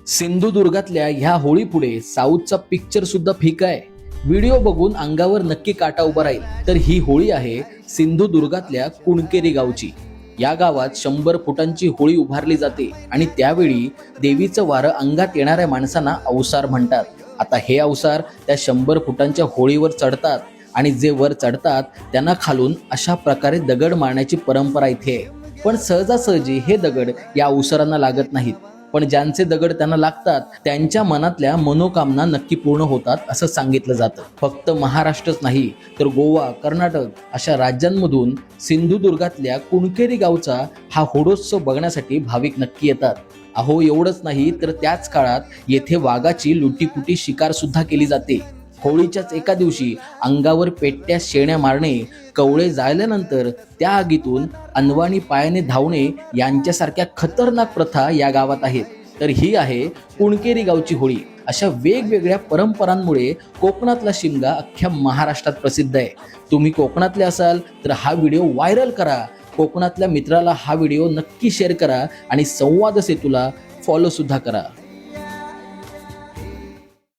सिंधुदुर्गातल्या ह्या होळीपुढे साऊथचा पिक्चर सुद्धा फिका आहे। व्हिडिओ बघून अंगावर नक्की काटा उभा राहील। तर ही होळी आहे सिंधुदुर्गातल्या कुणकेरी गावची। या गावात 100 फुटांची होळी उभारली जाते आणि त्यावेळी देवीचं वारं अंगात येणाऱ्या माणसांना अवसार म्हणतात। आता हे अवसार त्या 100 फुटांच्या होळीवर चढतात आणि जे वर चढतात त्यांना खालून अशा प्रकारे दगड मारण्याची परंपरा इथे आहे। पण सहजासहजी हे दगड या अवसारांना लागत नाहीत, पण ज्यांचे दगड त्यांना लागतात त्यांच्या मनातल्या मनोकामना नक्की पूर्ण होतात असं सांगितलं जातं। फक्त महाराष्ट्रच नाही तर गोवा, कर्नाटक अशा राज्यांमधून सिंधुदुर्गातल्या कुणकेरी गावचा हा होळोत्सव बघण्यासाठी भाविक नक्की येतात। अहो एवढंच नाही तर त्याच काळात येथे वाघाची लुटीपुटी शिकार सुद्धा केली जाते। होळीच्याच एका दिवशी अंगावर पेट्या शेण्या मारणे, कवळे जाळल्यानंतर त्या आगीतून अनवाणी पायाने धावणे यांच्यासारख्या खतरनाक प्रथा या गावात आहेत। तर ही आहे कुणकेरी गावची होळी। अशा वेगवेगळ्या परंपरांमुळे कोकणातला शिमगा अख्ख्या महाराष्ट्रात प्रसिद्ध आहे। तुम्ही कोकणातले असाल तर हा व्हिडिओ व्हायरल करा, कोकणातल्या मित्राला हा व्हिडिओ नक्की शेअर करा आणि संवाद सेतूला फॉलो सुद्धा करा।